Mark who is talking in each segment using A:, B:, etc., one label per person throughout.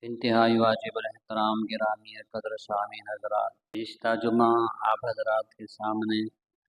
A: انتہائی واجب الاحترام گرامی قدر سامعین حضرات، گزشتہ جمعہ آپ حضرات کے سامنے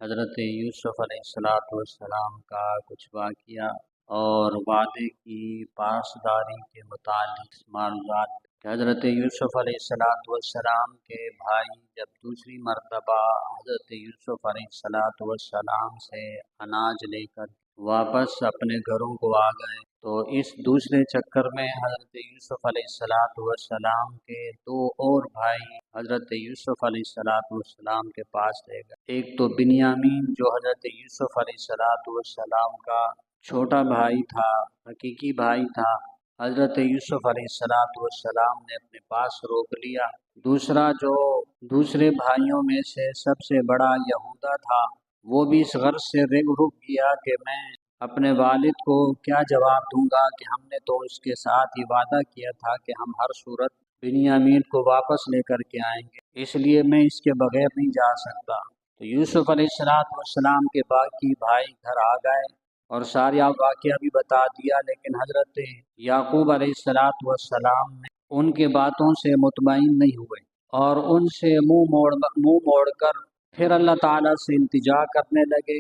A: حضرت یوسف علیہ السلام کا کچھ واقعہ اور وعدے کی پاسداری کے متعلق معلومات کہ حضرت یوسف علیہ السلام کے بھائی جب دوسری مرتبہ حضرت یوسف علیہ السلام سے اناج لے کر واپس اپنے گھروں کو آ گئے تو اس دوسرے چکر میں حضرت یوسف علیہ السلام کے دو اور بھائی حضرت یوسف علیہ السلام کے پاس رہ گئے۔ ایک تو بنیامین جو حضرت یوسف علیہ السلام کا چھوٹا بھائی تھا، حقیقی بھائی تھا، حضرت یوسف علیہ السلام نے اپنے پاس روک لیا۔ دوسرا جو دوسرے بھائیوں میں سے سب سے بڑا یہودا تھا، وہ بھی اس غرض سے رک گیا کہ میں اپنے والد کو کیا جواب دوں گا کہ ہم نے تو اس کے ساتھ ہی وعدہ کیا تھا کہ ہم ہر صورت بنیامین کو واپس لے کر کے آئیں گے، اس لیے میں اس کے بغیر نہیں جا سکتا۔ تو یوسف علیہ السلام کے باقی بھائی گھر آ گئے اور سارا واقعہ بھی بتا دیا، لیکن حضرت یعقوب علیہ السلام نے ان کے باتوں سے مطمئن نہیں ہوئے اور ان سے منہ موڑ کر پھر اللہ تعالیٰ سے التجا کرنے لگے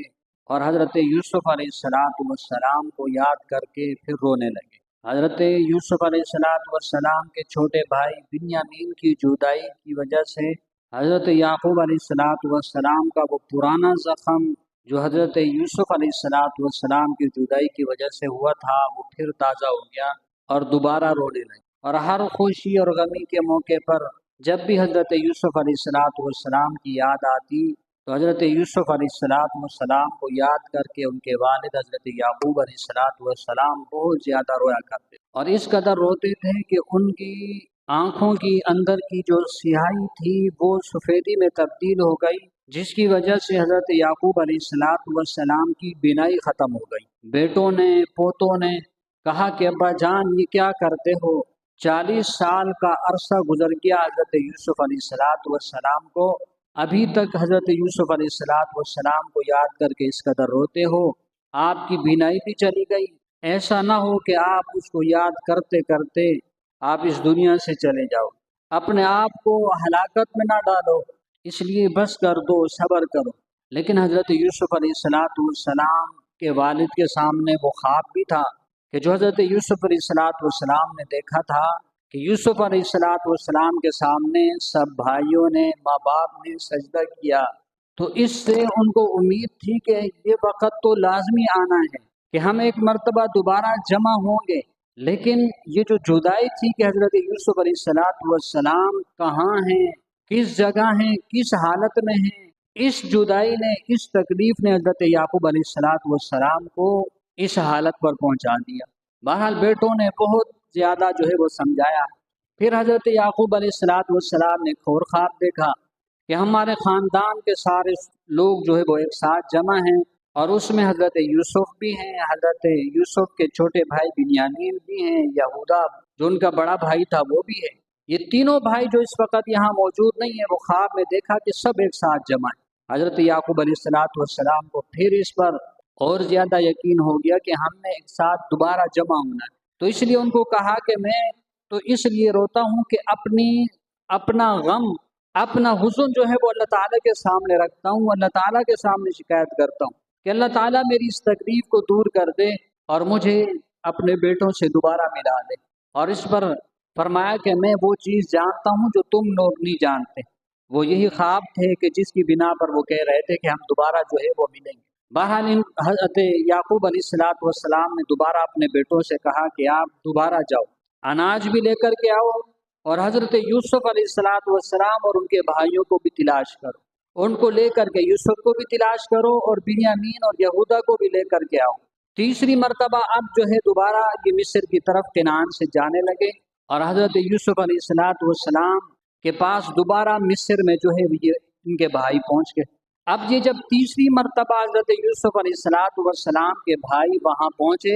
A: اور حضرت یوسف علیہ السلام کو یاد کر کے پھر رونے لگے۔ حضرت یوسف علیہ السلام کے چھوٹے بھائی بنیامین کی جدائی کی وجہ سے حضرت یعقوب علیہ السلام کا وہ پرانا زخم جو حضرت یوسف علیہ السلام کی جدائی کی وجہ سے ہوا تھا وہ پھر تازہ ہو گیا اور دوبارہ رونے لگے، اور ہر خوشی اور غمی کے موقع پر جب بھی حضرت یوسف علیہ السلام کی یاد آتی تو حضرت یوسف علیہ السلام کو یاد کر کے ان کے والد حضرت یعقوب علیہ السلام بہت زیادہ رویا کرتے اور اس قدر روتے تھے کہ ان کی آنکھوں کی اندر کی جو سیاہی تھی وہ سفیدی میں تبدیل ہو گئی، جس کی وجہ سے حضرت یعقوب علیہ السلام کی بینائی ختم ہو گئی۔ بیٹوں نے پوتوں نے کہا کہ ابا جان یہ کیا کرتے ہو؟ 40 سال کا عرصہ گزر گیا حضرت یوسف علیہ السلام کو، ابھی تک حضرت یوسف علیہ السلام کو یاد کر کے اس قدر روتے ہو، آپ کی بینائی بھی چلی گئی، ایسا نہ ہو کہ آپ اس کو یاد کرتے کرتے آپ اس دنیا سے چلے جاؤ، اپنے آپ کو ہلاکت میں نہ ڈالو، اس لیے بس کر دو، صبر کرو۔ لیکن حضرت یوسف علیہ السلام کے والد کے سامنے وہ خواب بھی تھا کہ جو حضرت یوسف علیہ السلام نے دیکھا تھا کہ یوسف علیہ السلام کے سامنے سب بھائیوں نے، ماں باپ نے سجدہ کیا، تو اس سے ان کو امید تھی کہ یہ وقت تو لازمی آنا ہے کہ ہم ایک مرتبہ دوبارہ جمع ہوں گے، لیکن یہ جو جدائی تھی کہ حضرت یوسف علیہ السلام کہاں ہیں، کس جگہ ہیں، کس حالت میں ہیں، اس جدائی نے، اس تکلیف نے حضرت یعقوب علیہ السلام کو اس حالت پر پہنچا دیا۔ بہرحال بیٹوں نے بہت زیادہ جو ہے وہ سمجھایا۔ پھر حضرت یعقوب علیہ السلام نے ایک اور خواب دیکھا کہ ہمارے خاندان کے سارے لوگ جو ہے وہ ایک ساتھ جمع ہیں اور اس میں حضرت یوسف بھی ہیں، حضرت یوسف کے چھوٹے بھائی بنیامین بھی ہیں، یہودا جو ان کا بڑا بھائی تھا وہ بھی ہے، یہ تینوں بھائی جو اس وقت یہاں موجود نہیں ہیں، وہ خواب میں دیکھا کہ سب ایک ساتھ جمع ہیں۔ حضرت یعقوب علیہ السلام کو پھر اس پر اور زیادہ یقین ہو گیا کہ ہم نے ایک ساتھ دوبارہ جمع ہونا ہے، تو اس لیے ان کو کہا کہ میں تو اس لیے روتا ہوں کہ اپنا غم، اپنا حزن جو ہے وہ اللہ تعالیٰ کے سامنے رکھتا ہوں، اللہ تعالیٰ کے سامنے شکایت کرتا ہوں کہ اللہ تعالیٰ میری اس تکلیف کو دور کر دے اور مجھے اپنے بیٹوں سے دوبارہ ملا دے۔ اور اس پر فرمایا کہ میں وہ چیز جانتا ہوں جو تم لوگ نہیں جانتے، وہ یہی خواب تھے کہ جس کی بنا پر وہ کہہ رہے تھے کہ ہم دوبارہ جو ہے وہ ملیں گے۔ بہرحال حضرت یعقوب علیہ السلام نے دوبارہ اپنے بیٹوں سے کہا کہ آپ دوبارہ جاؤ، اناج بھی لے کر کے آؤ اور حضرت یوسف علیہ السلام اور ان کے بھائیوں کو بھی تلاش کرو، ان کو لے کر کے یوسف کو بھی تلاش کرو اور بنیامین اور یہودا کو بھی لے کر کے آؤ۔ تیسری مرتبہ اب جو ہے دوبارہ یہ مصر کی طرف کنعان سے جانے لگے اور حضرت یوسف علیہ السلام کے پاس دوبارہ مصر میں جو ہے یہ ان کے بھائی پہنچ گئے۔ اب یہ جب تیسری مرتبہ حضرت یوسف علیہ السلام کے بھائی وہاں پہنچے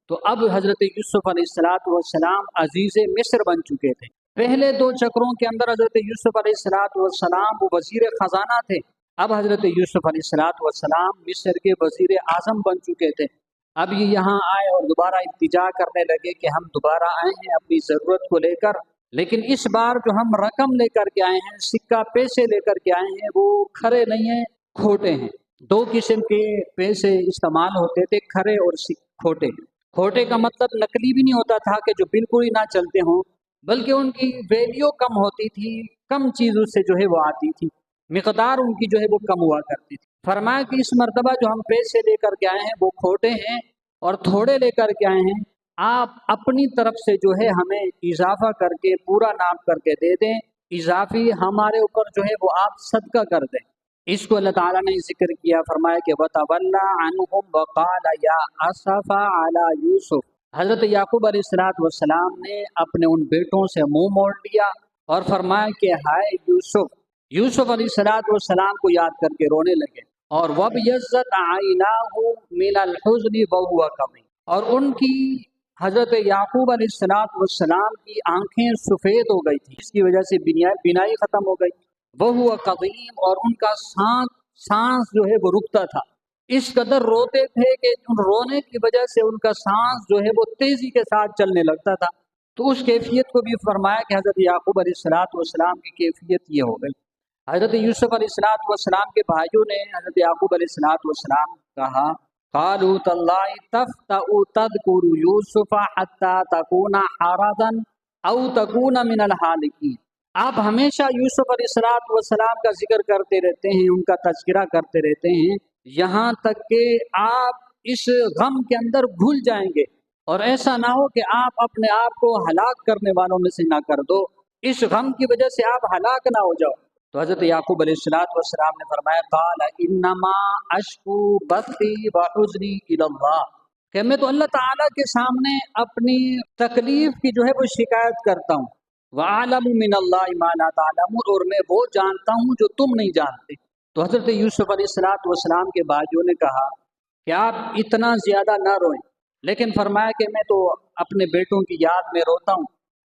A: تو اب حضرت یوسف علیہ السلام عزیز مصر بن چکے تھے۔ پہلے دو چکروں کے اندر حضرت یوسف علیہ السلام وہ وزیر خزانہ تھے، اب حضرت یوسف علیہ السلام مصر کے وزیر اعظم بن چکے تھے۔ اب یہ یہاں آئے اور دوبارہ التجا کرنے لگے کہ ہم دوبارہ آئے ہیں اپنی ضرورت کو لے کر لیکن اس بار جو ہم رقم لے کر کے آئے ہیں، سکہ پیسے لے کر کے آئے ہیں، وہ کھرے نہیں ہیں، کھوٹے ہیں۔ دو قسم کے پیسے استعمال ہوتے تھے، کھرے اور کھوٹے۔ کھوٹے کا مطلب نقلی بھی نہیں ہوتا تھا کہ جو بالکل ہی نہ چلتے ہوں، بلکہ ان کی ویلیو کم ہوتی تھی، کم چیزوں سے جو ہے وہ آتی تھی، مقدار ان کی جو ہے وہ کم ہوا کرتی تھی۔ فرمایا کہ اس مرتبہ جو ہم پیسے لے کر کے آئے ہیں وہ کھوٹے ہیں اور تھوڑے لے کر کے آئے ہیں، آپ اپنی طرف سے جو ہے ہمیں اضافہ کر کے پورا ناپ کر کے دے دیں، اضافی ہمارے اوپر جو ہے وہ آپ صدقہ کر دیں۔ اس کو اللہ تعالیٰ نے ذکر کیا، فرمایا کہ وَتَوَلَّى عَنْهُمْ وَقَالَ يَا أَسَفَ عَلَى يُوسُف۔ حضرت یعقوب علیہ السلام نے اپنے ان بیٹوں سے منہ موڑ لیا اور فرمایا کہ ہائے یوسف۔ یوسف علیہ السلام کو یاد کر کے رونے لگے، اور وَابْيَضَّتْ عَيْنَاهُ مِنَ الْحُزْنِ وَهُوَ كَظِيمٌ، اور ان کی حضرت یعقوب علیہ السلام کی آنکھیں سفید ہو گئی تھی، اس کی وجہ سے بینائی ختم ہو گئی۔ وَهُوَ كَظِيمٌ، اور ان کا سانس جو ہے وہ رکتا تھا، اس قدر روتے تھے کہ ان رونے کی وجہ سے ان کا سانس جو ہے وہ تیزی کے ساتھ چلنے لگتا تھا۔ تو اس کیفیت کو بھی فرمایا کہ حضرت یعقوب علیہ السلام کی کیفیت یہ ہو گئی۔ حضرت یوسف علیہ السلام کے بھائیوں نے حضرت یعقوب علیہ السلام کہا، قالوا تاللہ تفتأ تذکر یوسف حتی تکون حرضا او تکون من الحالکین۔ آپ ہمیشہ یوسف علیہ السلام کا ذکر کرتے رہتے ہیں، ان کا تذکرہ کرتے رہتے ہیں، یہاں تک کہ آپ اس غم کے اندر گھل جائیں گے، اور ایسا نہ ہو کہ آپ اپنے آپ کو ہلاک کرنے والوں میں سے نہ کر دو، اس غم کی وجہ سے آپ ہلاک نہ ہو جاؤ۔ تو حضرت یعقوب علیہ السلام نے فرمایا، قال انما اشکو بثی وحزنی الی اللہ، کہ میں تو اللہ تعالیٰ کے سامنے اپنی تکلیف کی جو ہے وہ شکایت کرتا ہوں، وَأَعْلَمُ مِنَ اللَّهِ مَا لَا تَعْلَمُونَ، اور میں وہ جانتا ہوں جو تم نہیں جانتے۔ تو حضرت یوسف علیہ السلام کے بھائیوں نے کہا کہ آپ اتنا زیادہ نہ روئیں، لیکن فرمایا کہ میں تو اپنے بیٹوں کی یاد میں روتا ہوں۔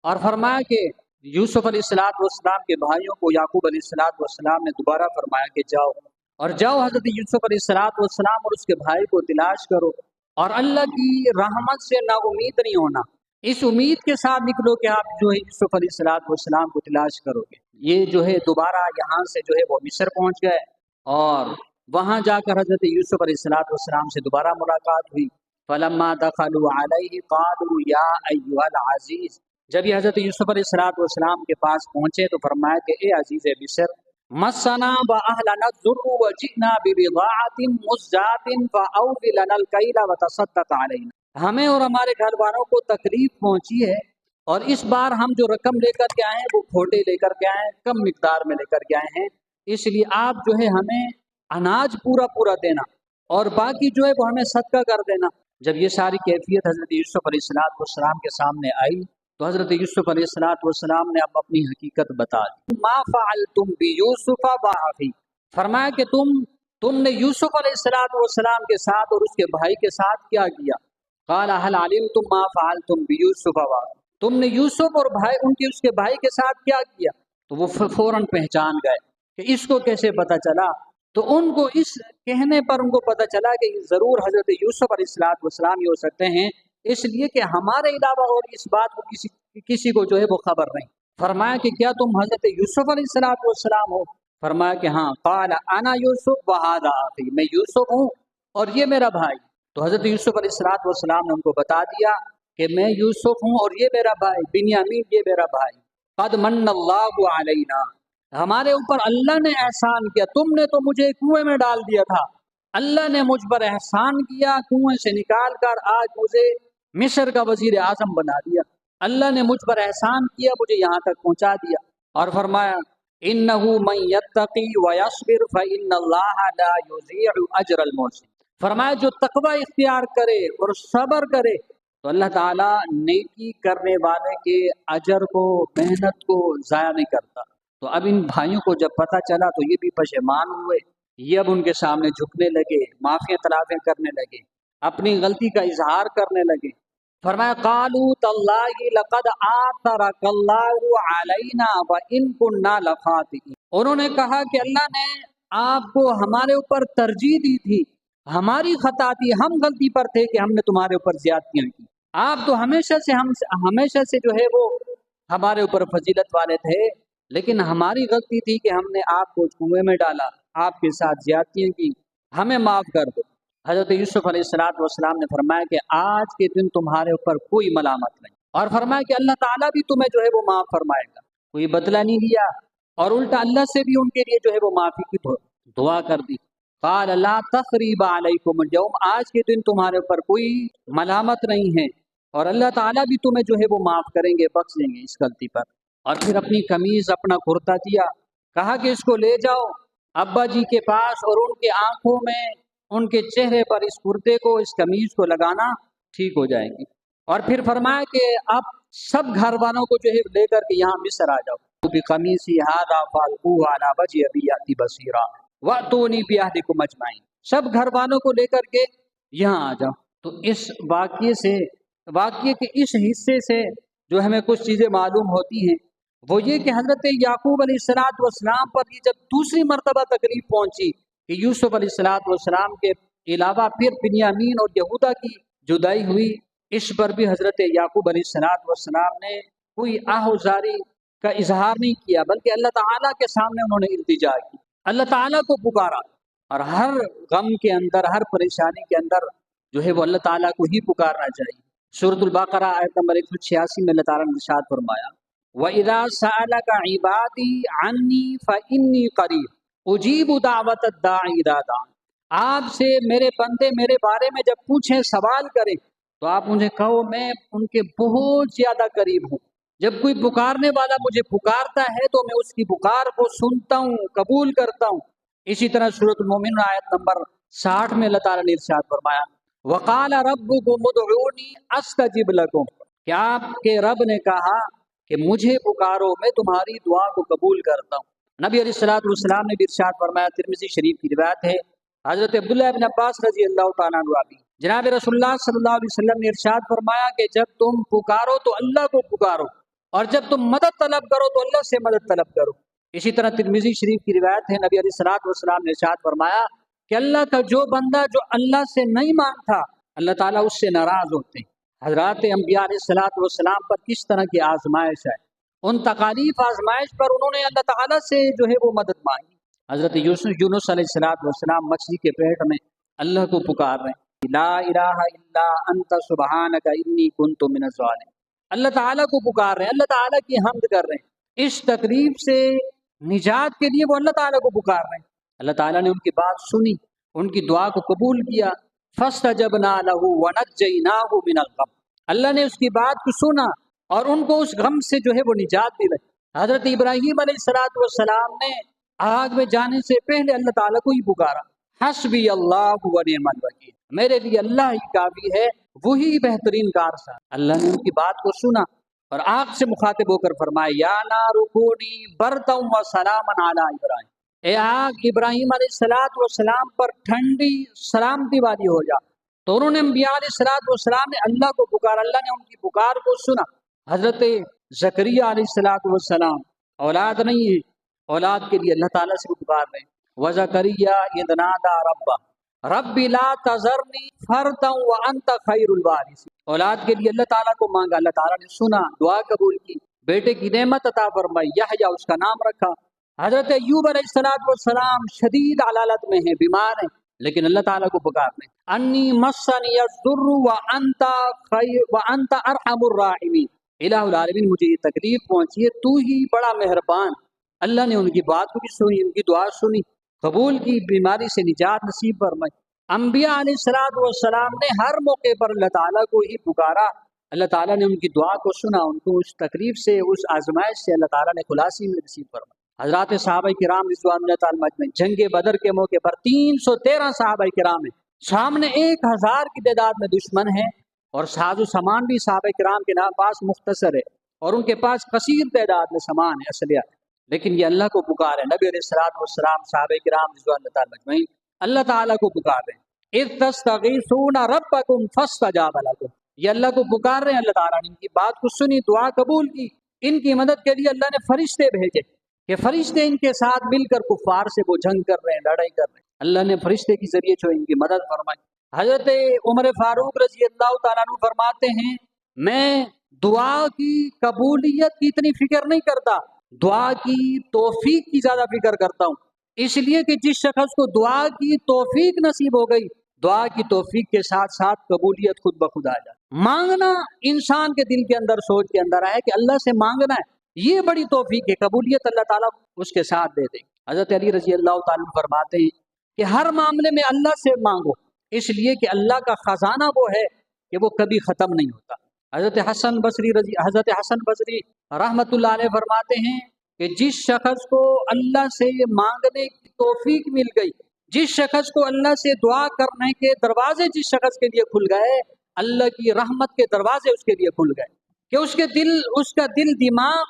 A: اور فرمایا کہ یوسف علیہ السلام کے بھائیوں کو یعقوب علیہ السلام نے دوبارہ فرمایا کہ جاؤ حضرت یوسف علیہ السلام اور اس کے بھائی کو تلاش کرو، اور اللہ کی رحمت سے نا امید نہیں ہونا، اس امید کے ساتھ نکلو کہ آپ جو ہے یوسف علیہ السلام کو تلاش کرو گے۔ یہ جو ہے دوبارہ یہاں سے جو ہے وہ مصر پہنچ گئے، اور وہاں جا کر حضرت یوسف علیہ السلام سے دوبارہ ملاقات ہوئی۔ فلما دخلوا علیہ قالوا یا ایھا العزیز، جب یہ حضرت یوسف علیہ السلام کے پاس پہنچے تو فرمایا کہ اے عزیز مصر، مسنا واہلنا الضر وجئنا ببضاعۃ مزجاۃ فاوف لنا الکیل وتصدق علینا، ہمیں اور ہمارے گھر والوں کو تکلیف پہنچی ہے، اور اس بار ہم جو رقم لے کر کے آئے ہیں وہ کھوٹے لے کر کے آئے ہیں، کم مقدار میں لے کر کے آئے ہیں، اس لیے آپ جو ہے ہمیں اناج پورا دینا، اور باقی جو ہے وہ ہمیں صدقہ کر دینا۔ جب یہ ساری کیفیت حضرت یوسف علیہ السلام کے سامنے آئی تو حضرت یوسف علیہ السلام نے اب اپنی حقیقت بتا دی۔ ما فعلتم بیوسف واخی، فرمایا کہ تم نے یوسف علیہ السلام کے ساتھ اور اس کے بھائی کے ساتھ کیا کیا؟ قال هل علمتم ما فعلتم بیوسف واخی، تم نے یوسف اور اس کے بھائی کے ساتھ کیا کیا؟ تو وہ فوراً پہچان گئے کہ اس کو کیسے پتہ چلا۔ تو ان کو اس کہنے پر ان کو پتہ چلا کہ ضرور حضرت یوسف علیہ السلام ہی ہو سکتے ہیں، اس لیے کہ ہمارے علاوہ اور اس بات کو کسی کو جو ہے وہ خبر نہیں۔ فرمایا کہ کیا تم حضرت یوسف علیہ السلام ہو؟ فرمایا کہ ہاں۔ قال انا یوسف وہذا اخی، میں یوسف ہوں اور یہ میرا بھائی۔ تو حضرت یوسف علیہ السلام نے ان کو بتا دیا کہ میں یوسف ہوں اور یہ میرا بھائی بنیامین، یہ میرا بھائی۔ قد من اللہ علینا، ہمارے اوپر اللہ نے احسان کیا، تم نے تو مجھے کنویں میں ڈال دیا تھا، اللہ نے مجھ پر احسان کیا، کنویں سے نکال کر آج مجھے مصر کا وزیر اعظم بنا دیا، اللہ نے مجھ پر احسان کیا، مجھے یہاں تک پہنچا دیا۔ اور فرمایا انہ من یتقی ویصبر فان اللہ لا یضیع اجر المحسنین، فرمایا جو تقوی اختیار کرے اور صبر کرے تو اللہ تعالیٰ نیکی کرنے والے کے اجر کو، محنت کو ضائع نہیں کرتا۔ تو اب ان بھائیوں کو جب پتہ چلا تو یہ بھی پشیمان ہوئے، یہ اب ان کے سامنے جھکنے لگے، معافی طلبیں کرنے لگے، اپنی غلطی کا اظہار کرنے لگے۔ فرمایا قالوا تاللہ لقد آثرک اللہ علینا وان کنا لخاطئین، انہوں نے کہا کہ اللہ نے آپ کو ہمارے اوپر ترجیح دی تھی، ہماری خطا تھی، ہم غلطی پر تھے کہ ہم نے تمہارے اوپر زیادتیاں کی، آپ تو ہمیشہ سے جو ہے وہ ہمارے اوپر فضیلت والے تھے، لیکن ہماری غلطی تھی کہ ہم نے آپ کو کنویں میں ڈالا، آپ کے ساتھ زیادتیاں کی، ہمیں معاف کر دو۔ حضرت یوسف علیہ السلام نے فرمایا کہ آج کے دن تمہارے اوپر کوئی ملامت نہیں، اور فرمایا کہ اللہ تعالیٰ بھی تمہیں جو ہے وہ معاف فرمائے گا، کوئی بدلہ نہیں لیا، اور الٹا اللہ سے بھی ان کے لیے جو ہے وہ معافی کی دعا کر دی۔ قال لا تثریب علیکم اليوم، آج کے دن تمہارے اوپر کوئی ملامت نہیں ہے، اور اللہ تعالیٰ بھی تمہیں جو ہے وہ معاف کریں گے، بخش دیں گے اس غلطی پر۔ اور پھر اپنی قمیض، اپنا کرتا دیا، کہا کہ اس کو لے جاؤ ابا جی کے پاس، اور ان کے آنکھوں میں، ان کے چہرے پر اس کرتے کو، اس قمیض کو لگانا، ٹھیک ہو جائیں گی۔ اور پھر فرمایا کہ اب سب گھر والوں کو جو ہے لے کر کے یہاں مصر آ جاؤ، بقمیصی ھذا فالقوہ علی وجہ ابی یأتی بصیرا واتونی باہلکم اجمعین، سب گھر والوں کو لے کر کے یہاں آ جاؤ۔ تو اس واقعے کے اس حصے سے جو ہمیں کچھ چیزیں معلوم ہوتی ہیں، وہ یہ کہ حضرت یعقوب علیہ السلام پر یہ جب دوسری مرتبہ تکلیف پہنچی کہ یوسف علیہ السلام کے علاوہ پھر بنیامین اور یہودا کی جدائی ہوئی، اس پر بھی حضرت یعقوب علیہ السلام نے کوئی آہوزاری کا اظہار نہیں کیا، بلکہ اللہ تعالیٰ کے سامنے انہوں نے التجا کی، اللہ تعالیٰ کو پکارا، اور ہر غم کے اندر، ہر پریشانی کے اندر جو ہے وہ اللہ تعالیٰ کو ہی پکارنا چاہیے۔ سورۃ البقرہ آیت نمبر 186 میں اللہ تعالیٰ نے ارشاد فرمایا وَإِذَا سَأَلَكَ عِبَادِي عَنِّي فَإِنِّي قَرِيبٌ أُجِيبُ دَعْوَةَ الدَّاعِ إِذَا دَعَانِ، آپ سے میرے بندے میرے بارے میں جب پوچھیں، سوال کریں، تو آپ مجھے کہو میں ان کے بہت زیادہ قریب ہوں، جب کوئی پکارنے والا مجھے پکارتا ہے تو میں اس کی پکار کو سنتا ہوں، قبول کرتا ہوں۔ اسی طرح سورۃ المومنون آیت نمبر 60 میں اللہ تعالیٰ نے ارشاد فرمایا وَقَالَ رَبُّكُمُ ادْعُونِي أَسْتَجِبْ لَكُمْ، کہ آپ کے رب نے کہا کہ مجھے پکارو، میں تمہاری دعا کو قبول کرتا ہوں۔ نبی علیہ السلام نے بھی ارشاد فرمایا، ترمذی شریف کی روایت ہے، حضرت عبداللہ ابن عباس رضی اللہ تعالیٰ عنہ بھی، جناب رسول اللہ صلی اللہ علیہ وسلم نے ارشاد فرمایا کہ جب تم پکارو تو اللہ کو پکارو، اور جب تم مدد طلب کرو تو اللہ سے مدد طلب کرو۔ اسی طرح ترمذی شریف کی روایت ہے، نبی علیہ السلام نے ارشاد فرمایا کہ اللہ کا جو بندہ جو اللہ سے نہیں مانگتا، اللہ تعالیٰ اس سے ناراض ہوتے ہیں۔ حضرات انبیاء علیہ السلام پر کس طرح کی آزمائش ہے، ان تکالیف آزمائش پر انہوں نے اللہ تعالیٰ سے جو ہے وہ مدد مانگی۔ حضرت یونس علیہ السلام مچھلی کے پیٹ میں اللہ کو پکار رہے ہیں، لا الہ الا انت سبحانک انی کنت من الظالمین، اللہ تعالیٰ کو پکار رہے ہیں، اللہ تعالیٰ کی حمد کر رہے ہیں، اس تکلیف سے نجات کے لیے وہ اللہ تعالیٰ کو پکار رہے ہیں۔ اللہ تعالیٰ نے ان کی بات سنی، ان کی دعا کو قبول کیا، فاستجبنا له ونجیناہ من الغم، اللہ نے اس کی بات کو سنا اور ان کو اس غم سے جو ہے وہ نجات دی۔ حضرت ابراہیم علیہ السلام نے آگ میں جانے سے پہلے اللہ تعالیٰ کو ہی پکارا، حسبی اللہ و نعم الوکیل، میرے لیے اللہ ہی کافی ہے، وہی بہترین کارساز۔ اللہ نے ان کی بات کو سنا اور آگ سے مخاطب ہو کر فرمایا یا نار کونی بردا و سلاما علی ابراہیم، اے آگ ابراہیم علیہ السلام پر ٹھنڈی سلامتی والی ہو جا۔ تو انہوں نے انبیاء علیہ السلام نے اللہ کو پکارا، اللہ نے ان کی پکار کو سنا۔ حضرت زکریا علیہ السلام اولاد نہیں ہے، اولاد کے لیے اللہ تعالیٰ سے پکار رہے ہیں، وزکریا اذ نادى ربہ رب لا تذرنی فردا وانت خیر الوارثین، اولاد کے لیے اللہ تعالیٰ کو مانگا، اللہ تعالیٰ نے سنا، دعا قبول کی، بیٹے کی نعمت عطا فرمائی، یحییٰ اس کا نام رکھا۔ حضرت ایوب علیہ السلام شدید علالت میں ہیں، بیمار ہیں، لیکن اللہ تعالیٰ کو پکارتے ہیں، انی مسنی الضر وانت ارحم الراحمین، الہ العالمین مجھے یہ تکلیف پہنچی ہے، تو ہی بڑا مہربان۔ اللہ نے ان کی بات کو بھی سنی، ان کی دعا سنی، قبول کی، بیماری سے نجات نصیب فرمائی۔ انبیاء علیہ السلام نے ہر موقع پر اللہ تعالیٰ کو ہی پکارا، اللہ تعالیٰ نے ان کی دعا کو سنا، ان کو اس تکلیف سے، اس آزمائش سے اللہ تعالیٰ نے خلاصی میں نصیب فرمائی۔ حضرات صحابہ کرام رضوان اللہ تعالیٰ اجمعین، جنگ بدر کے موقع پر 313 صحابہ کرام ہیں، سامنے 1000 کی تعداد میں دشمن ہیں، اور ساز و سامان بھی صحابہ کرام کے پاس مختصر ہے، اور ان کے پاس کثیر تعداد میں سامان ہے، اسلحہ، لیکن یہ اللہ کو پکارے۔ نبی علیہ السلام صحابہ کرام رضوان اللہ تعالیٰ اجمعین اللہ تعالیٰ کو پکار رہے ہیں، اذ تستغیثون ربکم فاستجاب لکم، یہ اللہ کو پکار رہے ہیں، اللہ تعالیٰ نے ان کی بات کو سنی، دعا قبول کی، ان کی مدد کے لیے اللہ نے فرشتے بھیجے کہ فرشتے ان کے ساتھ مل کر کفار سے وہ جنگ کر رہے ہیں، لڑائی کر رہے ہیں، اللہ نے فرشتے کے ذریعے جو ان کی مدد فرمائی۔ حضرت عمر فاروق رضی اللہ تعالیٰ عنہ فرماتے ہیں میں دعا کی قبولیت کی اتنی فکر نہیں کرتا، دعا کی توفیق کی زیادہ فکر کرتا ہوں، اس لیے کہ جس شخص کو دعا کی توفیق نصیب ہو گئی، دعا کی توفیق کے ساتھ ساتھ قبولیت خود بخود آ جائے۔ مانگنا انسان کے دل کے اندر، سوچ کے اندر آئے کہ اللہ سے مانگنا ہے، یہ بڑی توفیق ہے، قبولیت اللہ تعالیٰ اس کے ساتھ دے دیں۔ حضرت علی رضی اللہ تعالیٰ عنہ فرماتے ہیں کہ ہر معاملے میں اللہ سے مانگو، اس لیے کہ اللہ کا خزانہ وہ ہے کہ وہ کبھی ختم نہیں ہوتا۔ حضرت حسن بصری رحمت اللہ علیہ فرماتے ہیں کہ جس شخص کو اللہ سے مانگنے کی توفیق مل گئی، جس شخص کو اللہ سے دعا کرنے کے دروازے جس شخص کے لیے کھل گئے، اللہ کی رحمت کے دروازے اس کے لیے کھل گئے، کہ اس کا دل دماغ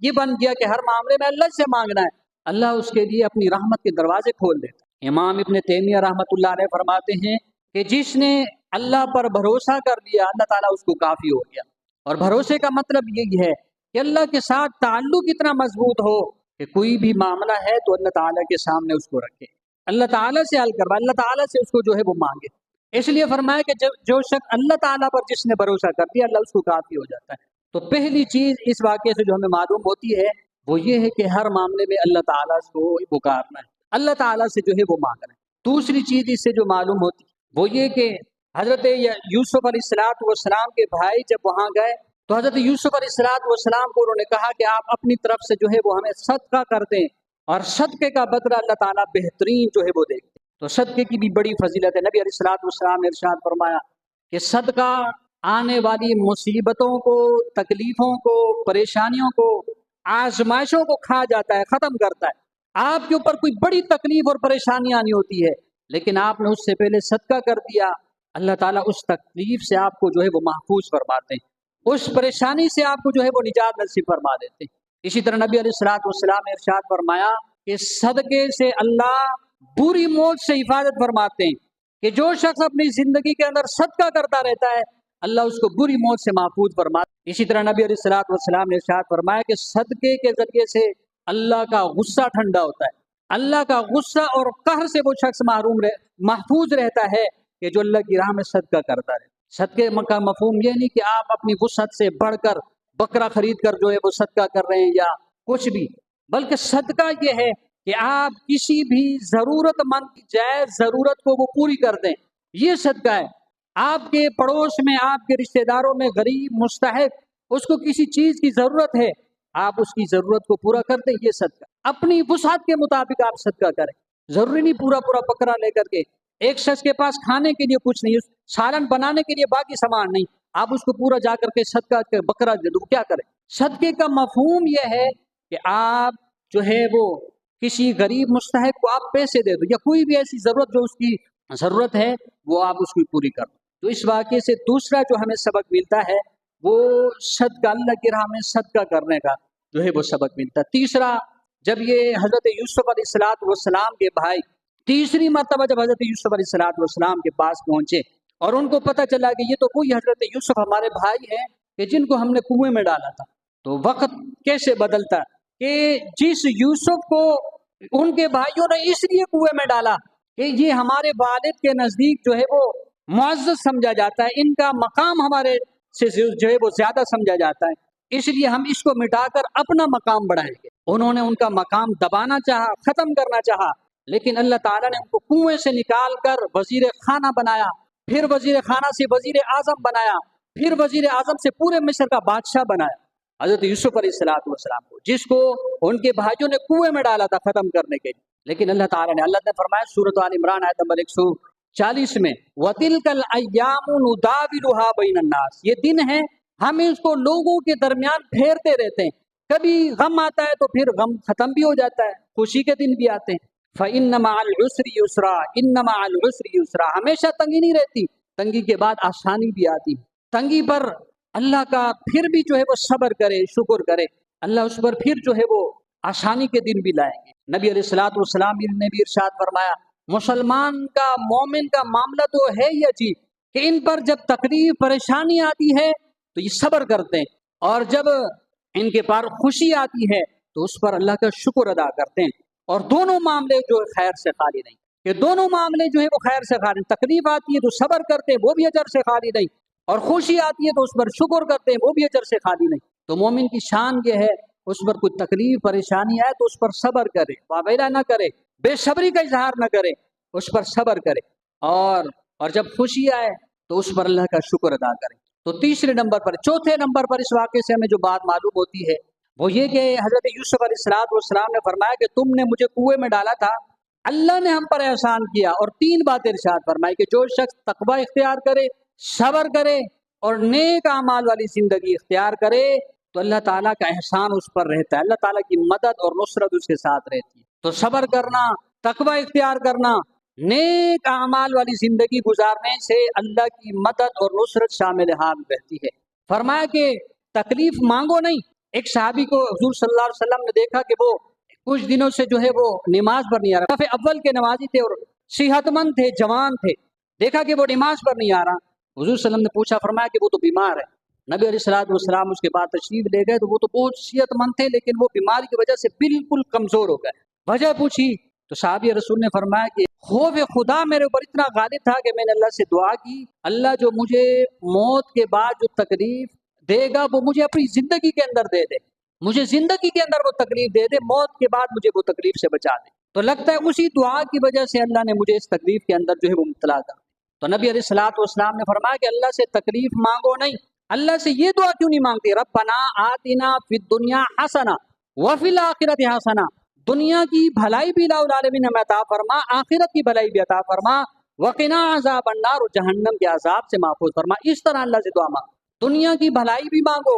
A: یہ بن گیا کہ ہر معاملے میں اللہ سے مانگنا ہے، اللہ اس کے لیے اپنی رحمت کے دروازے کھول دیتا۔ امام ابن تیمیہ رحمت اللہ علیہ فرماتے ہیں کہ جس نے اللہ پر بھروسہ کر لیا، اللہ تعالیٰ اس کو کافی ہو گیا۔ اور بھروسے کا مطلب یہی ہے کہ اللہ کے ساتھ تعلق اتنا مضبوط ہو کہ کوئی بھی معاملہ ہے تو اللہ تعالیٰ کے سامنے اس کو رکھے، اللہ تعالیٰ سے حل کروائے، اللہ تعالیٰ سے اس کو جو ہے وہ مانگے۔ اس لیے فرمایا کہ جو شخص اللہ تعالیٰ پر جس نے بھروسہ کر دیا، اللہ اس کو کافی ہو جاتا ہے۔ تو پہلی چیز اس واقعے سے جو ہمیں معلوم ہوتی ہے وہ یہ ہے کہ ہر معاملے میں اللہ تعالیٰ کو پکارنا ہے، اللہ تعالیٰ سے جو ہے وہ مانگنا ہے۔ دوسری چیز اس سے جو معلوم ہوتی وہ یہ کہ حضرت یوسف علیہ السلام کے بھائی جب وہاں گئے تو حضرت یوسف علیہ السلام کو انہوں نے کہا کہ آپ اپنی طرف سے جو ہے وہ ہمیں صدقہ کر دیں، اور صدقے کا بدلہ اللہ تعالیٰ بہترین جو ہے وہ دیکھتے ہیں۔ تو صدقے کی بھی بڑی فضیلت ہے۔ نبی علیہ السلام نے ارشاد فرمایا کہ صدقہ آنے والی مصیبتوں کو، تکلیفوں کو، پریشانیوں کو، آزمائشوں کو کھا جاتا ہے، ختم کرتا ہے۔ آپ کے اوپر کوئی بڑی تکلیف اور پریشانی آنی ہوتی ہے لیکن آپ نے اس سے پہلے صدقہ کر دیا، اللہ تعالیٰ اس تکلیف سے آپ کو جو ہے وہ محفوظ فرماتے ہیں، اس پریشانی سے آپ کو جو ہے وہ نجات نصیب فرما دیتے ہیں۔ اسی طرح نبی علیہ السلام نے ارشاد فرمایا کہ صدقے سے اللہ بری موت سے حفاظت فرماتے ہیں، کہ جو شخص اپنی زندگی کے اندر صدقہ کرتا رہتا ہے اللہ اس کو بری موت سے محفوظ فرماتا ہے۔ اسی طرح نبی علیہ السلام نے ارشاد فرمایا کہ صدقے کے ذریعے سے اللہ کا غصہ ٹھنڈا ہوتا ہے، اللہ کا غصہ اور قہر سے وہ شخص محفوظ رہتا ہے کہ جو اللہ کی راہ میں صدقہ کرتا ہے۔ صدقے کا مفہوم یہ نہیں کہ آپ اپنی وسعت سے بڑھ کر بکرا خرید کر جو ہے وہ صدقہ کر رہے ہیں یا کچھ بھی، بلکہ صدقہ یہ ہے کہ آپ کسی بھی ضرورت مند کی جائز ضرورت کو وہ پوری کر دیں، یہ صدقہ ہے۔ آپ کے پڑوس میں، آپ کے رشتہ داروں میں غریب مستحق اس کو کسی چیز کی ضرورت ہے، آپ اس کی ضرورت کو پورا کر دیں، یہ صدقہ۔ اپنی وسعت کے مطابق آپ صدقہ کریں، ضروری نہیں پورا بکرا لے کر کے۔ ایک شخص کے پاس کھانے کے لیے کچھ نہیں، سالن بنانے کے لیے باقی سامان نہیں، آپ اس کو پورا جا کر کے صدقہ کے بکرا دے دو، کیا کریں؟ صدقے کا مفہوم یہ ہے کہ آپ جو ہے وہ کسی غریب مستحق کو آپ پیسے دے دو، یا کوئی بھی ایسی ضرورت جو اس کی ضرورت ہے وہ آپ اس کی پوری کر دو۔ تو اس واقعے سے دوسرا جو ہمیں سبق ملتا ہے وہ صدقہ، اللہ کی راہ میں صدقہ کرنے کا جو ہے وہ سبق ملتا ہے۔ تیسرا، جب یہ حضرت یوسف علیہ السلام کے بھائی تیسری مرتبہ جب حضرت یوسف علیہ السلام کے پاس پہنچے اور ان کو پتہ چلا کہ یہ تو وہی حضرت یوسف ہمارے بھائی ہیں کہ جن کو ہم نے کنویں میں ڈالا تھا، تو وقت کیسے بدلتا کہ جس یوسف کو ان کے بھائیوں نے اس لیے کنویں میں ڈالا کہ یہ ہمارے والد کے نزدیک جو ہے وہ معزز سمجھا جاتا ہے، ان کا مقام ہمارے سے جو ہے وہ زیادہ سمجھا جاتا ہے، اس لیے ہم اس کو مٹا کر اپنا مقام بڑھائیں گے۔ انہوں نے ان کا مقام دبانا چاہا، ختم کرنا چاہا، لیکن اللہ تعالیٰ نے ان کو کنویں سے نکال کر وزیر خانہ بنایا، پھر وزیر خانہ سے وزیر اعظم بنایا، پھر وزیر اعظم سے پورے مصر کا بادشاہ بنایا حضرت یوسف علیہ السلام کو، جس کو ان کے بھائیوں نے کنویں میں ڈالا تھا ختم کرنے کے لیے۔ لیکن اللہ تعالیٰ نے فرمایا سورۃ آل عمران آیت نمبر 140 میں وَتِلْكَ الْأَيَّامُ نُدَاوِلُهَا بَيْنَ النَّاسِ، یہ دن ہے ہم اس کو لوگوں کے درمیان پھیرتے رہتے ہیں، کبھی غم آتا ہے تو پھر غم ختم بھی ہو جاتا ہے، خوشی کے دن بھی آتے ہیں۔ فَإِنَّ مَعَ الْعُسْرِ يُسْرًا، إِنَّ مَعَ الْعُسْرِ يُسْرًا، ہمیشہ تنگی نہیں رہتی، تنگی کے بعد آسانی بھی آتی، تنگی پر اللہ کا پھر بھی جو ہے وہ صبر کرے، شکر کرے، اللہ اس پر پھر جو ہے وہ آسانی کے دن بھی لائیں گے۔ نبی علیہ السلام نے بھی ارشاد فرمایا مسلمان کا، مومن کا معاملہ تو ہے ہی عجیب کہ ان پر جب تکلیف پریشانی آتی ہے تو یہ صبر کرتے ہیں، اور جب ان کے پار خوشی آتی ہے تو اس پر اللہ کا شکر ادا کرتے ہیں، اور دونوں معاملے جو ہے خیر سے خالی نہیں، کہ دونوں معاملے جو ہے وہ خیر سے خالی، تکلیف آتی ہے تو صبر کرتے ہیں وہ بھی اجر سے خالی نہیں، اور خوشی آتی ہے تو اس پر شکر کرتے ہیں، وہ بھی اجر سے خالی نہیں۔ تو مومن کی شان یہ ہے، اس پر کوئی تکلیف پریشانی آئے تو اس پر صبر کرے، واویلا نہ کرے، بے صبری کا اظہار نہ کرے، اس پر صبر کرے، اور جب خوشی آئے تو اس پر اللہ کا شکر ادا کرے۔ تو تیسرے نمبر پر، چوتھے نمبر پر اس واقعے سے ہمیں جو بات معلوم ہوتی ہے وہ یہ کہ حضرت یوسف علیہ السلام نے فرمایا کہ تم نے مجھے کنویں میں ڈالا تھا، اللہ نے ہم پر احسان کیا، اور 3 باتیں ارشاد فرمائی کہ جو شخص تقوی اختیار کرے، صبر کرے اور نیک اعمال والی زندگی اختیار کرے تو اللہ تعالیٰ کا احسان اس پر رہتا ہے، اللہ تعالیٰ کی مدد اور نصرت اس کے ساتھ رہتی ہے۔ تو صبر کرنا، تقوی اختیار کرنا، نیک اعمال والی زندگی گزارنے سے اللہ کی مدد اور نصرت شامل حال رہتی ہے۔ فرمایا کہ تکلیف مانگو نہیں۔ ایک صحابی کو حضور صلی اللہ علیہ وسلم نے دیکھا کہ وہ کچھ دنوں سے جو ہے وہ نماز پر نہیں آ رہا، صف اول کے نمازی تھے اور صحت مند تھے، جوان تھے، دیکھا کہ وہ نماز پر نہیں آ رہا۔ حضور صلی اللہ علیہ وسلم نے پوچھا، فرمایا کہ وہ تو بیمار ہے۔ نبی علیہ السلام اس کے بعد تشریف لے گئے تو وہ تو بہت صحت مند تھے لیکن وہ بیماری کی وجہ سے بالکل کمزور ہو گئے۔ وجہ پوچھی تو صحابی رسول نے فرمایا کہ خوف خدا میرے اوپر اتنا غالب تھا کہ میں نے اللہ سے دعا کی، اللہ جو مجھے موت کے بعد جو تکلیف دے گا وہ مجھے اپنی زندگی کے اندر دے دے، مجھے زندگی کے اندر وہ تکلیف دے دے، موت کے بعد مجھے وہ تکلیف سے بچا دے۔ تو لگتا ہے اسی دعا کی وجہ سے اللہ نے مجھے اس تکلیف کے اندر جو ہے وہ مبتلا کر۔ تو نبی علیہ السلام نے فرمایا کہ اللہ سے تکلیف مانگو نہیں، اللہ سے یہ دعا کیوں نہیں مانگتے، ربنا آتنا فی الدنیا حسنہ وفی الآخرۃ حسنہ، دنیا کی بھلائی بھی الہ العالمین ہمیں عطا فرما، آخرت کی بھلائی بھی عطا فرما، وقنا عذاب النار، اور جہنم کے عذاب سے محفوظ فرما۔ اس طرح اللہ سے دعا مانگو، دنیا کی بھلائی بھی مانگو،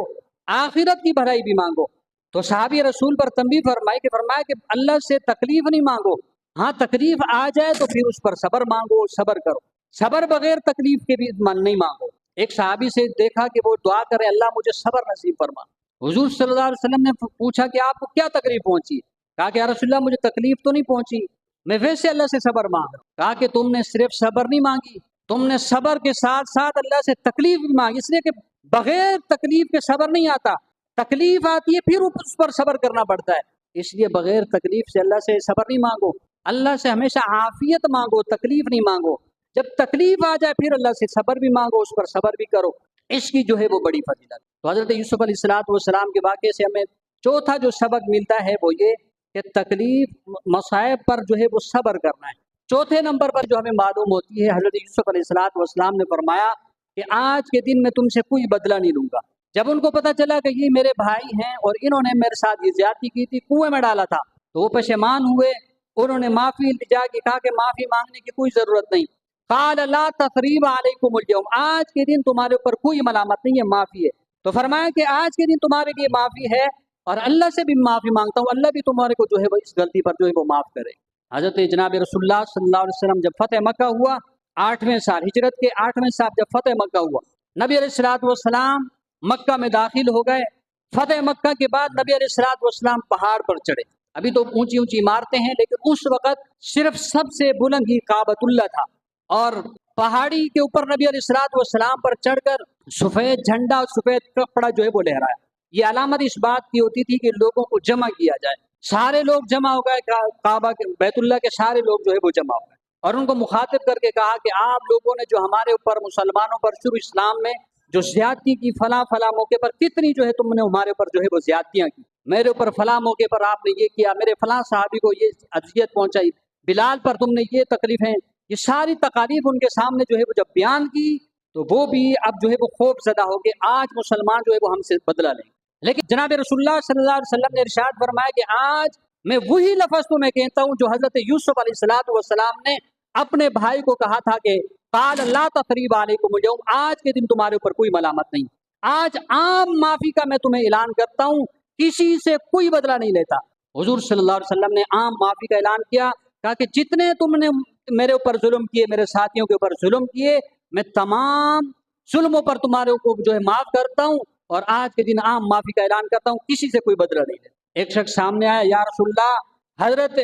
A: آخرت کی بھلائی بھی مانگو۔ تو صحابی رسول پر تنبیہ فرمایا کہ اللہ سے تکلیف نہیں مانگو، ہاں تکلیف آ جائے تو پھر اس پر صبر مانگو، صبر کرو، صبر بغیر تکلیف کے بھی نہیں مانگو۔ ایک صحابی سے دیکھا کہ وہ دعا کرے، اللہ مجھے صبر نصیب فرما۔ حضور صلی اللہ علیہ وسلم نے پوچھا کہ آپ کو کیا تکلیف پہنچی؟ کہا کہ یا رسول اللہ مجھے تکلیف تو نہیں پہنچی، میں ویسے اللہ سے صبر مانگ رہا ہوں۔ کہا کہ تم نے صرف صبر نہیں مانگی، تم نے صبر کے ساتھ ساتھ اللہ سے تکلیف بھی مانگی، اس لیے کہ بغیر تکلیف کے صبر نہیں آتا، تکلیف آتی ہے پھر اس پر صبر کرنا پڑتا ہے، اس لیے بغیر تکلیف سے اللہ سے صبر نہیں مانگو، اللہ سے ہمیشہ عافیت مانگو، تکلیف نہیں مانگو۔ جب تکلیف آ جائے پھر اللہ سے صبر بھی مانگو، اس پر صبر بھی کرو، اس کی جو ہے وہ بڑی فضیلت۔ تو حضرت یوسف علیہ السلام کے واقعے سے ہمیں چوتھا جو سبق ملتا ہے وہ یہ کہ تکلیف مصائب پر جو ہے وہ صبر کرنا ہے۔ چوتھے نمبر پر جو ہمیں معلوم ہوتی ہے، حضرت یوسف علیہ السلام نے فرمایا کہ آج کے دن میں تم سے کوئی بدلہ نہیں لوں گا۔ جب ان کو پتہ چلا کہ یہ میرے بھائی ہیں اور انہوں نے میرے ساتھ یہ زیادتی کی تھی، کنویں میں ڈالا تھا، تو وہ پشیمان ہوئے، انہوں نے معافی التجا کی، کہا کہ معافی مانگنے کی کوئی ضرورت نہیں۔ قال لا تثریب علیکم اليوم، آج کے دن تمہارے اوپر کوئی ملامت نہیں ہے، معافی ہے۔ تو فرمایا کہ آج کے دن تمہارے لیے معافی ہے اور اللہ سے بھی معافی مانگتا ہوں، اللہ بھی تمہارے کو جو ہے وہ اس غلطی پر جو ہے وہ معاف کرے۔ حضرت جناب رسول اللہ صلی اللہ علیہ وسلم جب فتح مکہ ہوا، 8ویں سال ہجرت کے 8ویں سال جب فتح مکہ ہوا، نبی علیہ السلام مکہ میں داخل ہو گئے۔ فتح مکہ کے بعد نبی علیہ السلام پہاڑ پر چڑھے۔ ابھی تو اونچی اونچی عمارتیں ہیں لیکن اس وقت صرف سب سے بلند ہی کعبۃ اللہ تھا، اور پہاڑی کے اوپر نبی علیہ السلام پر چڑھ کر سفید جھنڈا اور سفید کپڑا جو ہے وہ لہرایا۔ یہ علامت اس بات کی ہوتی تھی کہ لوگوں کو جمع کیا جائے، سارے لوگ جمع ہو گئے، کعبہ کے بیت اللہ کے سارے لوگ جو ہے وہ جمع ہو گئے، اور ان کو مخاطب کر کے کہا کہ آپ لوگوں نے جو ہمارے اوپر مسلمانوں پر شروع اسلام میں جو زیادتی کی، فلاں فلاں موقع پر کتنی جو ہے تم نے ہمارے اوپر جو ہے وہ زیادتیاں کی، میرے اوپر فلاں موقع پر آپ نے یہ کیا، میرے فلاں صحابی کو یہ اذیت پہنچائی، بلال پر تم نے یہ تکلیفیں، یہ ساری تکالیف ان کے سامنے جو ہے وہ جب بیان کی تو وہ بھی اب جو ہے وہ خوف زدہ ہو گئے، آج مسلمان جو ہے وہ ہم سے بدلہ لیں۔ لیکن جناب رسول اللہ صلی اللہ علیہ وسلم نے ارشاد فرمایا کہ آج میں وہی لفظ تمہیں کہتا ہوں جو حضرت یوسف علیہ السلام نے اپنے بھائی کو کہا تھا کہ قال لا تثریب علیکم اليوم، آج کے دن تمہارے اوپر کوئی ملامت نہیں، آج عام معافی کا میں تمہیں اعلان کرتا ہوں، کسی سے کوئی بدلہ نہیں لیتا۔ حضور صلی اللہ علیہ وسلم نے عام معافی کا اعلان کیا، کہا کہ جتنے تم نے میرے اوپر ظلم کیے، میرے ساتھیوں کے اوپر ظلم کیے، میں تمام ظلموں پر تمہارے کو جو ہے معاف کرتا ہوں، اور آج کے دن عام معافی کا اعلان کرتا ہوں، کسی سے کوئی بدلہ نہیں لیتا۔ ایک شخص سامنے آیا، یا رسول اللہ، حضرت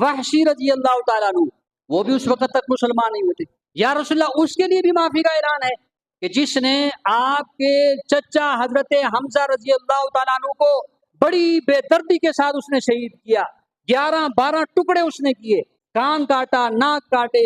A: وحشی رضی اللہ تعالیٰ عنہ، وہ بھی اس وقت تک مسلمان نہیں ہوتے، یا رسول اللہ اس کے لیے بھی معافی کا اعلان ہے کہ جس نے آپ کے چچا حضرت حمزہ رضی اللہ تعالیٰ عنہ کو بڑی بے دردی کے ساتھ اس نے شہید کیا، 11-12 ٹکڑے اس نے کیے، کان کاٹا، ناک کاٹے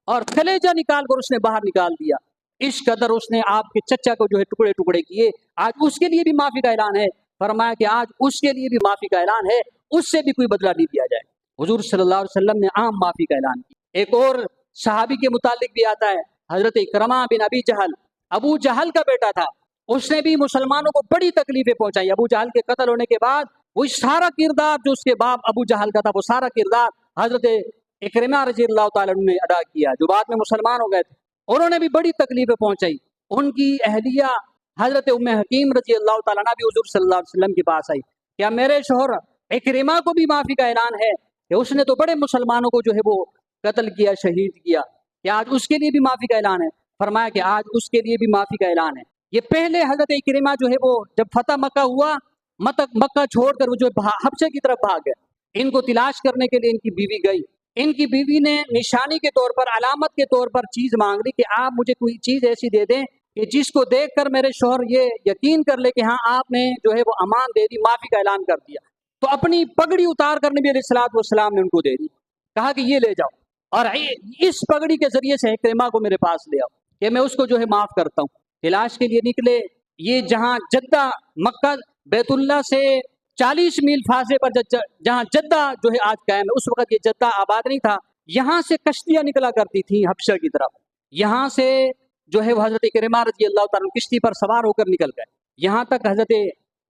A: اور کلیجہ نکال کر اس نے باہر نکال دیا۔ اس قدر اس نے آپ کے چچا کو جو ہے ٹکڑے ٹکڑے کیے، آج اس کے لیے بھی معافی کا اعلان ہے۔ فرمایا کہ آج اس کے لیے بھی معافی کا اعلان ہے، اس سے بھی کوئی بدلہ نہیں دیا جائے۔ حضور صلی اللہ علیہ وسلم نے عام معافی کا اعلان کیا۔ ایک اور صحابی کے متعلق بھی آتا ہے، حضرت اکرمہ بن ابی جہل، ابو جہل کا بیٹا تھا، اس نے بھی مسلمانوں کو بڑی تکلیفیں پہنچائی۔ ابو جہل کے قتل ہونے کے بعد وہ سارا کردار جو اس کے باپ ابو جہل کا تھا، وہ سارا کردار حضرت اکرمہ رضی اللہ تعالیٰ عنہ نے ادا کیا، جو بعد میں مسلمان ہو گئے تھے۔ انہوں نے بھی بڑی تکلیفیں پہنچائی۔ ان کی اہلیہ حضرت ام حکیم رضی اللہ تعالیٰ عنہ بھی حضور صلی اللہ علیہ وسلم کے پاس آئی، کیا میرے شوہر اکرمہ کو بھی معافی کا اعلان ہے کہ اس نے تو بڑے مسلمانوں کو جو ہے وہ قتل کیا، شہید کیا، کیا آج اس کے لیے بھی معافی کا اعلان ہے؟ فرمایا کہ آج اس کے لیے بھی معافی کا اعلان ہے۔ یہ پہلے حضرت اکرمہ جو ہے وہ جب فتح مکہ ہوا، مکہ چھوڑ کر وہ جو حبشے کی طرف بھاگ گئے۔ ان کو تلاش کرنے کے لیے ان کی بیوی گئی، ان کی بیوی نے نشانی کے طور پر، علامت کے طور پر چیز مانگ لی کہ آپ مجھے کوئی چیز ایسی دے دیں کہ جس کو دیکھ کر میرے شوہر یہ یقین کر لے کہ ہاں آپ نے جو ہے وہ امان دے دی، معافی کا اعلان کر دیا۔ تو اپنی پگڑی اتار کر نبی علیہ الصلوۃ والسلام نے ان کو دے دی، کہا کہ یہ لے جاؤ اور اس پگڑی کے ذریعے سے اکرمہ کو میرے پاس لے آؤ کہ میں اس کو جو ہے معاف کرتا ہوں۔ تلاش کے لیے نکلے، یہ جہاں جدہ، مکہ بیت اللہ سے 40 میل فاصلے پر جہاں جدہ جو ہے آج قائم ہے، اس وقت یہ جدہ آباد نہیں تھا، یہاں سے کشتیاں نکلا کرتی تھیں حبشہ کی طرف۔ یہاں سے جو ہے وہ حضرت اکرمہ رضی اللہ تعالیٰ کشتی پر سوار ہو کر نکل گئے، یہاں تک حضرت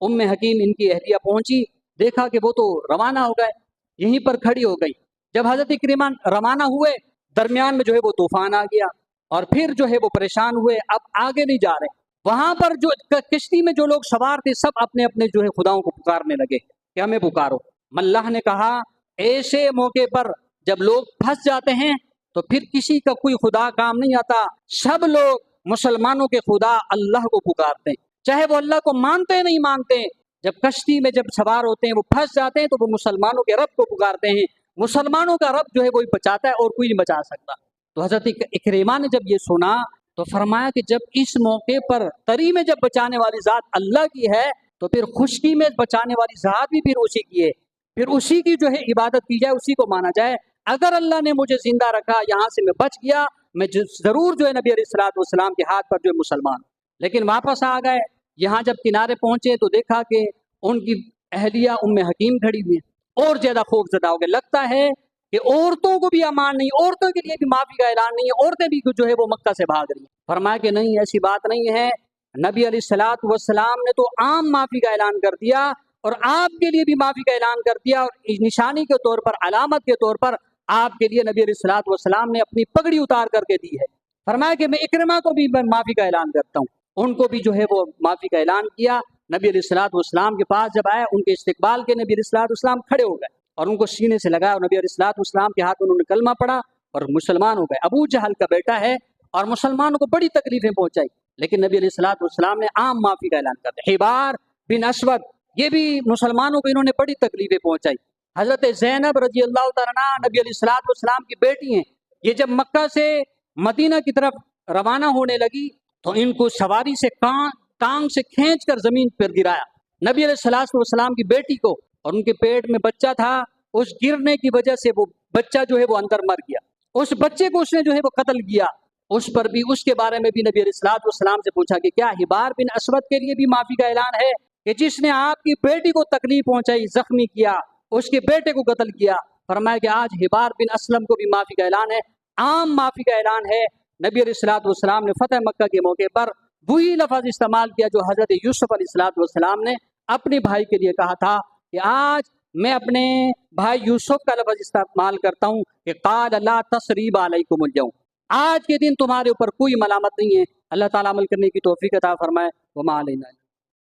A: ام حکیم ان کی اہلیہ پہنچی، دیکھا کہ وہ تو روانہ ہو گئے، یہیں پر کھڑی ہو گئی۔ جب حضرت اکرمہ روانہ ہوئے، درمیان میں جو ہے وہ طوفان آ گیا اور پھر جو ہے وہ پریشان ہوئے، اب آگے نہیں جا رہے۔ وہاں پر جو کشتی میں جو لوگ سوار تھے سب اپنے اپنے جو ہے خداؤں کو پکارنے لگے کہ ہمیں پکارو۔ اللہ نے کہا ایسے موقع پر جب لوگ پھنس جاتے ہیں تو پھر کسی کا کوئی خدا کام نہیں آتا، سب لوگ مسلمانوں کے خدا اللہ کو پکارتے ہیں، چاہے وہ اللہ کو مانتے ہیں نہیں مانتے ہیں۔ جب کشتی میں جب سوار ہوتے ہیں، وہ پھنس جاتے ہیں تو وہ مسلمانوں کے رب کو پکارتے ہیں، مسلمانوں کا رب جو ہے وہی بچاتا ہے اور کوئی نہیں بچا سکتا۔ تو حضرت اکرمہ نے جب یہ سنا تو فرمایا کہ جب اس موقع پر تری میں جب بچانے والی ذات اللہ کی ہے تو پھر خشکی میں بچانے والی ذات بھی پھر اسی کی ہے، پھر اسی کی جو ہے عبادت کی جائے، اسی کو مانا جائے۔ اگر اللہ نے مجھے زندہ رکھا، یہاں سے میں بچ گیا، میں ضرور جو ہے نبی علیہ الصلوۃ والسلام کے ہاتھ پر جو ہے مسلمان، لیکن واپس آ گئے۔ یہاں جب کنارے پہنچے تو دیکھا کہ ان کی اہلیہ ام حکیم کھڑی ہوئی ہے، اور زیادہ خوف زدہ ہو گئے۔ لگتا ہے کہ عورتوں کو بھی امان نہیں، عورتوں کے لیے بھی معافی کا اعلان نہیں ہے، عورتیں بھی جو ہے وہ مکہ سے بھاگ رہی ہیں۔ فرمایا کہ نہیں، ایسی بات نہیں ہے، نبی علیہ الصلوۃ والسلام نے تو عام معافی کا اعلان کر دیا اور آپ کے لیے بھی معافی کا اعلان کر دیا، اور نشانی کے طور پر، علامت کے طور پر آپ کے لیے نبی علیہ الصلوۃ والسلام نے اپنی پگڑی اتار کر کے دی ہے۔ فرمایا کہ میں اکرمہ کو بھی میں معافی کا اعلان کرتا ہوں، ان کو بھی جو ہے وہ معافی کا اعلان کیا۔ نبی علیہ الصلوۃ والسلام کے پاس جب آئے، ان کے استقبال کے نبی علیہ الصلوۃ والسلام کھڑے ہو گئے اور ان کو سینے سے لگایا، اور نبی علیہ الصلوۃ والسلام کے ہاتھ میں انہوں نے کلمہ پڑھا اور مسلمان ہو گئے۔ ابو جہل کا بیٹا ہے اور مسلمانوں کو بڑی تکلیفیں پہنچائی، لیکن نبی علیہ الصلوۃ والسلام نے عام معافی کا اعلان کر دیا۔ حبار بن اسود، یہ بھی مسلمانوں کو انہوں نے بڑی تکلیفیں پہنچائی۔ حضرت زینب رضی اللہ تعالیٰ عنہ نبی علیہ الصلوۃ والسلام کی بیٹی ہیں، یہ جب مکہ سے مدینہ کی طرف روانہ ہونے لگی تو ان کو سواری سے ٹانگ سے کھینچ کر زمین پر گرایا، نبی علیہ الصلوۃ والسلام کی بیٹی کو، اور ان کے پیٹ میں بچہ تھا، اس گرنے کی وجہ سے وہ بچہ جو ہے وہ اندر مر گیا، اس بچے کو اس نے جو ہے وہ قتل کیا۔ اس پر بھی، اس کے بارے میں بھی نبی علیہ الصلوۃ والسلام سے پوچھا کہ کیا حبار بن اسود کے لیے بھی معافی کا اعلان ہے کہ جس نے آپ کی بیٹی کو تکلیف پہنچائی، زخمی کیا، اس کے بیٹے کو قتل کیا؟ فرمایا کہ آج حبار بن اسلم کو بھی معافی کا اعلان ہے، عام معافی کا اعلان ہے۔ نبی علیہ الصلوۃ والسلام نے فتح مکہ کے موقع پر وہی لفظ استعمال کیا جو حضرت یوسف علیہ الصلوۃ والسلام نے اپنے بھائی کے لیے کہا تھا کہ آج میں اپنے بھائی یوسف کا لفظ استعمال کرتا ہوں کہ قال لا تثریب علیکم اليوم، آج کے دن تمہارے اوپر کوئی ملامت نہیں ہے۔ اللہ تعالیٰ عمل کرنے کی توفیق عطا فرمائے۔ وما علینا